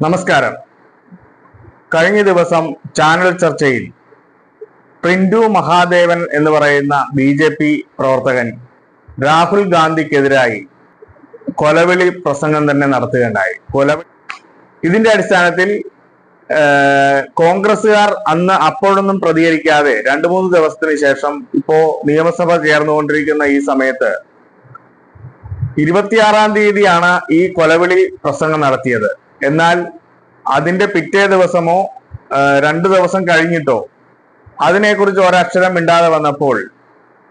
നമസ്കാരം. കഴിഞ്ഞ ദിവസം ചാനൽ ചർച്ചയിൽ പ്രിന്റു മഹാദേവൻ എന്ന് പറയുന്ന ബി.ജെ.പി. പ്രവർത്തകൻ രാഹുൽ ഗാന്ധിക്കെതിരായി കൊലവിളി പ്രസംഗം തന്നെ നടത്തുകയുണ്ടായി. ഇതിന്റെ അടിസ്ഥാനത്തിൽ കോൺഗ്രസുകാർ അന്ന് അപ്പോഴൊന്നും പ്രതികരിക്കാതെ 2-3 ദിവസത്തിന് ശേഷം ഇപ്പോ നിയമസഭ ചേർന്നുകൊണ്ടിരിക്കുന്ന ഈ സമയത്ത് 26-ാം തീയതിയാണ് ഈ കൊലവിളി പ്രസംഗം നടത്തിയത്. എന്നാൽ അതിന്റെ പിറ്റേ ദിവസമോ 2 ദിവസം കഴിഞ്ഞിട്ടോ അതിനെക്കുറിച്ച് ഒരക്ഷരം മിണ്ടാതെ വന്നപ്പോൾ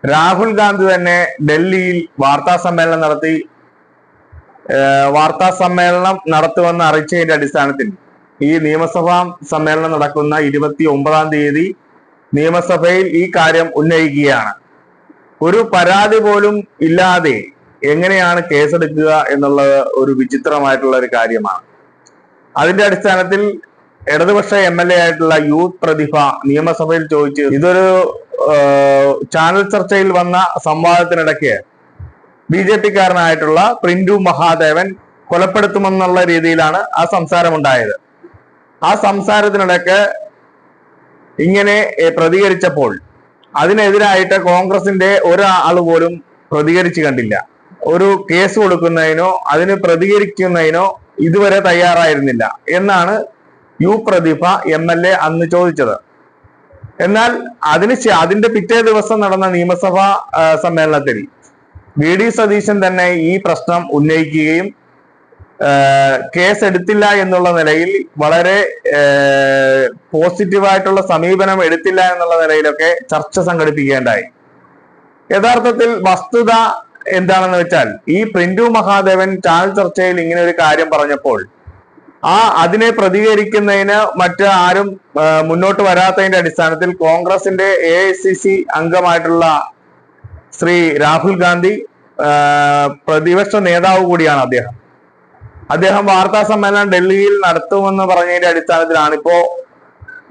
രാഹുൽ ഗാന്ധി തന്നെ ഡൽഹിയിൽ വാർത്താ സമ്മേളനം നടത്തുമെന്ന് അറിയിച്ചതിന്റെ അടിസ്ഥാനത്തിൽ ഈ നിയമസഭാ സമ്മേളനം നടക്കുന്ന 29-ാം തീയതി നിയമസഭയിൽ ഈ കാര്യം ഉന്നയിക്കുകയാണ്. ഒരു പരാതി പോലും ഇല്ലാതെ എങ്ങനെയാണ് കേസെടുക്കുക എന്നുള്ളത് ഒരു വിചിത്രമായിട്ടുള്ള ഒരു കാര്യമാണ്. അതിന്റെ അടിസ്ഥാനത്തിൽ ഇടതുപക്ഷ MLA ആയിട്ടുള്ള യൂത്ത് പ്രതിഭ നിയമസഭയിൽ ചോദിച്ചു. ഇതൊരു ചാനൽ ചർച്ചയിൽ വന്ന സംവാദത്തിനിടയ്ക്ക് BJP-കാരനായിട്ടുള്ള പ്രിന്റു മഹാദേവൻ കൊലപ്പെടുത്തുമെന്നുള്ള രീതിയിലാണ് ആ സംസാരമുണ്ടായത്. ആ സംസാരത്തിനിടയ്ക്ക് ഇങ്ങനെ പ്രതികരിച്ചപ്പോൾ അതിനെതിരായിട്ട് കോൺഗ്രസിന്റെ ഒരാൾ പോലും പ്രതികരിച്ചു കണ്ടില്ല. ഒരു കേസ് കൊടുക്കുന്നതിനോ അതിന് പ്രതികരിക്കുന്നതിനോ ഇതുവരെ തയ്യാറായിരുന്നില്ല എന്നാണ് പ്രതിഭ MLA അന്ന് ചോദിച്ചത്. എന്നാൽ അതിന്റെ പിറ്റേ ദിവസം നടന്ന നിയമസഭാ സമ്മേളനത്തിൽ VD സതീശൻ തന്നെ ഈ പ്രശ്നം ഉന്നയിക്കുകയും കേസ് എടുത്തില്ല എന്നുള്ള നിലയിൽ വളരെ പോസിറ്റീവായിട്ടുള്ള സമീപനം എടുത്തില്ല എന്നുള്ള നിലയിലൊക്കെ ചർച്ച സംഘടിപ്പിക്കുകയുണ്ടായി. യഥാർത്ഥത്തിൽ വസ്തുത എന്താണെന്ന് വെച്ചാൽ ഈ പ്രിന്റു മഹാദേവൻ ചാനൽ ചർച്ചയിൽ ഇങ്ങനെ ഒരു കാര്യം പറഞ്ഞപ്പോൾ അതിനെ പ്രതികരിക്കുന്നതിന് മറ്റ് ആരും മുന്നോട്ട് വരാത്തതിന്റെ അടിസ്ഥാനത്തിൽ കോൺഗ്രസിന്റെ AICC അംഗമായിട്ടുള്ള ശ്രീ രാഹുൽ ഗാന്ധി പ്രതിപക്ഷ നേതാവ് കൂടിയാണ് അദ്ദേഹം വാർത്താ സമ്മേളനം ഡൽഹിയിൽ നടത്തുമെന്ന് പറഞ്ഞതിന്റെ അടിസ്ഥാനത്തിലാണ് ഇപ്പോ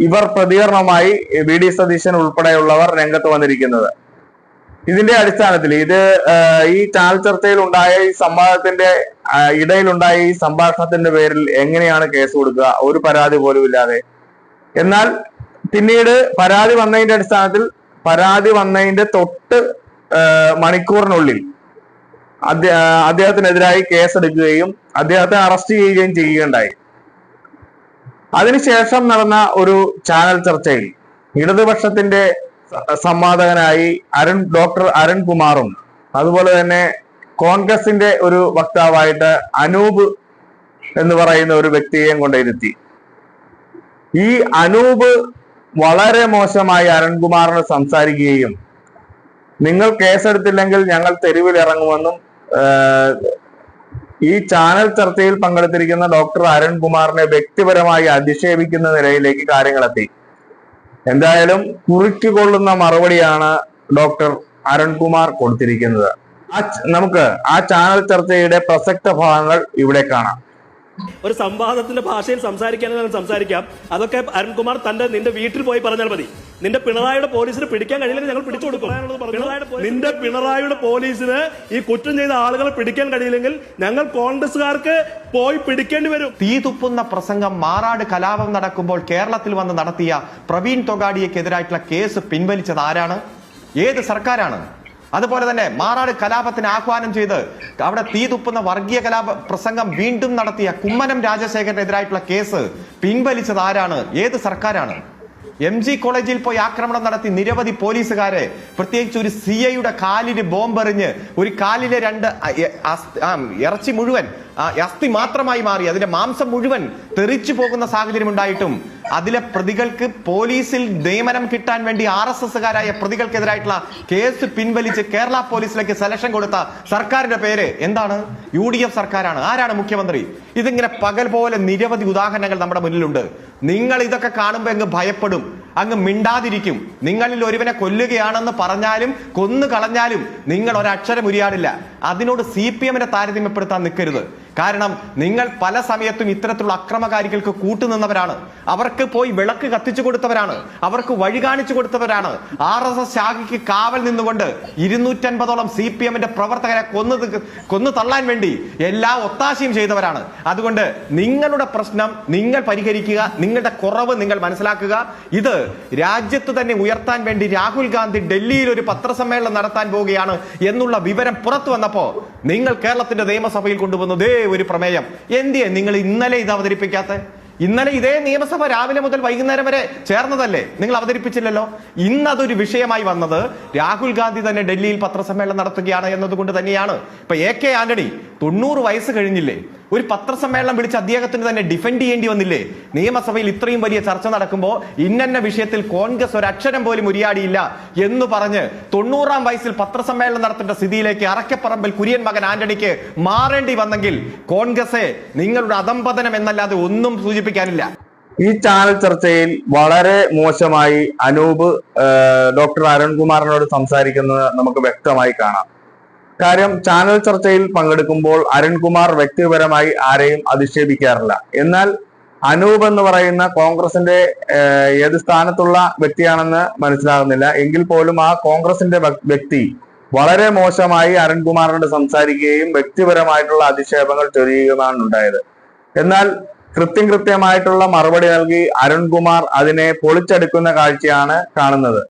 ഇവർ പ്രതികരണമായി VD സതീശൻ ഉൾപ്പെടെയുള്ളവർ രംഗത്ത് വന്നിരിക്കുന്നത്. ഇതിന്റെ അടിസ്ഥാനത്തിൽ ഈ ചാനൽ ചർച്ചയിൽ ഉണ്ടായ ഈ സംവാദത്തിന്റെ ഇടയിലുണ്ടായ ഈ സംഭാഷണത്തിന്റെ പേരിൽ എങ്ങനെയാണ് കേസ് കൊടുക്കുക, ഒരു പരാതി പോലും ഇല്ലാതെ? എന്നാൽ പിന്നീട് പരാതി വന്നതിന്റെ തൊട്ട് മണിക്കൂറിനുള്ളിൽ അദ്ദേഹത്തിനെതിരായി കേസെടുക്കുകയും അദ്ദേഹത്തെ അറസ്റ്റ് ചെയ്യുകയും ചെയ്യുകയുണ്ടായി. അതിനുശേഷം നടന്ന ഒരു ചാനൽ ചർച്ചയിൽ ഇടതുപക്ഷത്തിന്റെ സംവാദകനായി ഡോക്ടർ അരുൺകുമാറും അതുപോലെ തന്നെ കോൺഗ്രസിന്റെ ഒരു വക്താവായിട്ട് അനൂപ് എന്ന് പറയുന്ന ഒരു വ്യക്തിയെയും കൊണ്ടിരുത്തി. ഈ അനൂപ് വളരെ മോശമായി അരുൺകുമാറിന് സംസാരിക്കുകയും നിങ്ങൾ കേസെടുത്തില്ലെങ്കിൽ ഞങ്ങൾ തെരുവിൽ ഇറങ്ങുമെന്നും ഈ ചാനൽ ചർച്ചയിൽ പങ്കെടുത്തിരിക്കുന്ന ഡോക്ടർ അരുൺകുമാറിനെ വ്യക്തിപരമായി അധിക്ഷേപിക്കുന്ന നിലയിലേക്ക് കാര്യങ്ങളെത്തി. എന്തായാലും കുറിക്കുകൊള്ളുന്ന മറുപടിയാണ് ഡോക്ടർ അരുൺകുമാർ കൊടുത്തിരിക്കുന്നത്. നമുക്ക് ആ ചാനൽ ചർച്ചയുടെ പ്രസക്ത ഭാഗങ്ങൾ ഇവിടെ കാണാം. ഒരു സംവാദത്തിന്റെ ഭാഷയിൽ സംസാരിക്കാം. അതൊക്കെ അരുൺകുമാർ നിന്റെ വീട്ടിൽ പോയി പറഞ്ഞാൽ മതി. നിന്റെ പിണറായിയുടെ പോലീസിന് പിടിക്കാൻ കഴിയില്ലെങ്കിൽ ഞങ്ങൾ പിടിച്ചു കൊടുക്കും. നിന്റെ പിണറായിയുടെ പോലീസിന് ഈ കുറ്റം ചെയ്ത ആളുകളെ പിടിക്കാൻ കഴിയില്ലെങ്കിൽ ഞങ്ങൾ കോൺഗ്രസുകാർക്ക് പോയി പിടിക്കേണ്ടി വരും. തീ തുപ്പുന്ന പ്രസംഗം മാറാട് കലാപം നടക്കുമ്പോൾ കേരളത്തിൽ വന്ന് നടത്തിയ പ്രവീൺ തൊഗാഡിയക്കെതിരായിട്ടുള്ള കേസ് പിൻവലിച്ചത് ആരാണ്? ഏത് സർക്കാരാണ്? അതുപോലെ തന്നെ മാറാട് കലാപത്തിന് ആഹ്വാനം ചെയ്ത് അവിടെ തീ തുപ്പുന്ന വർഗീയ കലാപ പ്രസംഗം വീണ്ടും നടത്തിയ കുമ്മനം രാജശേഖരനെതിരായിട്ടുള്ള കേസ് പിൻവലിച്ചത് ആരാണ്? ഏത് സർക്കാരാണ്? MG കോളേജിൽ പോയി ആക്രമണം നടത്തി നിരവധി പോലീസുകാരെ, പ്രത്യേകിച്ച് ഒരു CIയുടെ കാലിന് ബോംബെറിഞ്ഞ് ഒരു കാലിലെ 2 ഇറച്ചി മുഴുവൻ അസ്ഥി മാത്രമായി മാറി അതിന്റെ മാംസം മുഴുവൻ തെറിച്ചു പോകുന്ന സാഹചര്യം ഉണ്ടായിട്ടും അതിലെ പ്രതികൾക്ക് പോലീസിൽ നിയമനം കിട്ടാൻ വേണ്ടി RSSകാരായ പ്രതികൾക്കെതിരായിട്ടുള്ള കേസ് പിൻവലിച്ച് കേരള പോലീസിലേക്ക് സെലക്ഷൻ കൊടുത്ത സർക്കാരിന്റെ പേര് എന്താണ്? UDF സർക്കാരാണ്. ആരാണ് മുഖ്യമന്ത്രി? ഇതിങ്ങനെ പകൽ പോലെ നിരവധി ഉദാഹരണങ്ങൾ നമ്മുടെ മുന്നിലുണ്ട്. നിങ്ങൾ ഇതൊക്കെ കാണുമ്പോൾ അങ്ങ് ഭയപ്പെടും. അങ്ങ് മിണ്ടാതിരിക്കും. നിങ്ങളിൽ ഒരുവനെ കൊല്ലുകയാണെന്ന് പറഞ്ഞാലും കൊന്നു കളഞ്ഞാലും നിങ്ങൾ ഒരക്ഷരം ഉരിയാടില്ല. അതിനോട് CPM-നെ താരതമ്യപ്പെടുത്താൻ നിൽക്കരുത്. കാരണം നിങ്ങൾ പല സമയത്തും ഇത്തരത്തിലുള്ള അക്രമകാരികൾക്ക് കൂട്ടുനിന്നവരാണ്. അവർക്ക് പോയി വിളക്ക് കത്തിച്ചു കൊടുത്തവരാണ്, അവർക്ക് വഴി കാണിച്ചു കൊടുത്തവരാണ്. RSS ശാഖയ്ക്ക് കാവൽ നിന്നുകൊണ്ട് 250ഓളം CPM-ന്റെ പ്രവർത്തകരെ കൊന്നു തള്ളാൻ വേണ്ടി എല്ലാ ഒത്താശയും ചെയ്തവരാണ്. അതുകൊണ്ട് നിങ്ങളുടെ പ്രശ്നം നിങ്ങൾ പരിഹരിക്കുക, നിങ്ങളുടെ കുറവ് നിങ്ങൾ മനസ്സിലാക്കുക. ഇത് രാജ്യത്ത് തന്നെ ഉയർത്താൻ വേണ്ടി രാഹുൽ ഗാന്ധി ഡൽഹിയിൽ ഒരു പത്രസമ്മേളനം നടത്താൻ പോവുകയാണ് എന്നുള്ള വിവരം പുറത്തു വന്നപ്പോ നിങ്ങൾ കേരളത്തിന്റെ നിയമസഭയിൽ കൊണ്ടുവന്നതേ ഒരു പ്രമേയം. എന്തിയെ നിങ്ങൾ ഇന്നലെ ഇത് അവതരിപ്പിക്കാത്ത? ഇന്നലെ ഇതേ നിയമസഭ രാവിലെ മുതൽ വൈകുന്നേരം വരെ ചേർന്നതല്ലേ, നിങ്ങൾ അവതരിപ്പിച്ചില്ലല്ലോ. ഇന്ന് അതൊരു വിഷയമായി വന്നത് രാഹുൽ ഗാന്ധി തന്നെ ഡൽഹിയിൽ പത്രസമ്മേളനം നടത്തുകയാണ് എന്നതുകൊണ്ട് തന്നെയാണ്. ഇപ്പൊ AK ആന്റണി 90 വയസ്സ് കഴിഞ്ഞില്ലേ, ഒരു പത്രസമ്മേളനം വിളിച്ച് അദ്ദേഹത്തിന് തന്നെ ഡിഫെൻഡ് ചെയ്യേണ്ടി വന്നില്ലേ? നിയമസഭയിൽ ഇത്രയും വലിയ ചർച്ച നടക്കുമ്പോൾ ഇന്ന വിഷയത്തിൽ കോൺഗ്രസ് ഒരു അക്ഷരം പോലും ഉരിയാടിയില്ല എന്ന് പറഞ്ഞ് 90-ാം വയസ്സിൽ പത്രസമ്മേളനം നടത്തേണ്ട സ്ഥിതിയിലേക്ക് അറക്കപ്പറമ്പിൽ കുര്യൻ മകൻ ആന്റണിക്ക് മാറേണ്ടി വന്നെങ്കിൽ കോൺഗ്രസെ നിങ്ങളുടെ അധംപതനം എന്നല്ലാതെ ഒന്നും സൂചിപ്പിക്കാനില്ല. ഈ ചാനൽ ചർച്ചയിൽ വളരെ മോശമായി അനൂപ് ഡോക്ടർ അരുൺകുമാറിനോട് സംസാരിക്കുന്നത് നമുക്ക് വ്യക്തമായി കാണാം. കാര്യം, ചാനൽ ചർച്ചയിൽ പങ്കെടുക്കുമ്പോൾ അരുൺകുമാർ വ്യക്തിപരമായി ആരെയും അധിക്ഷേപിക്കാറില്ല. എന്നാൽ അനൂപ് എന്ന് പറയുന്ന കോൺഗ്രസിന്റെ ഏത് സ്ഥാനത്തുള്ള വ്യക്തിയാണെന്ന് മനസ്സിലാകുന്നില്ല. എങ്കിൽ പോലും ആ കോൺഗ്രസിന്റെ വ്യക്തി വളരെ മോശമായി അരുൺകുമാറിനോട് സംസാരിക്കുകയും വ്യക്തിപരമായിട്ടുള്ള അധിക്ഷേപങ്ങൾ ചൊരിയുകയുമാണ് ഉണ്ടായത്. എന്നാൽ കൃത്യമായിട്ടുള്ള മറുപടി നൽകി അരുൺകുമാർ അതിനെ പൊളിച്ചെടുക്കുന്ന കാഴ്ചയാണ് കാണുന്നത്.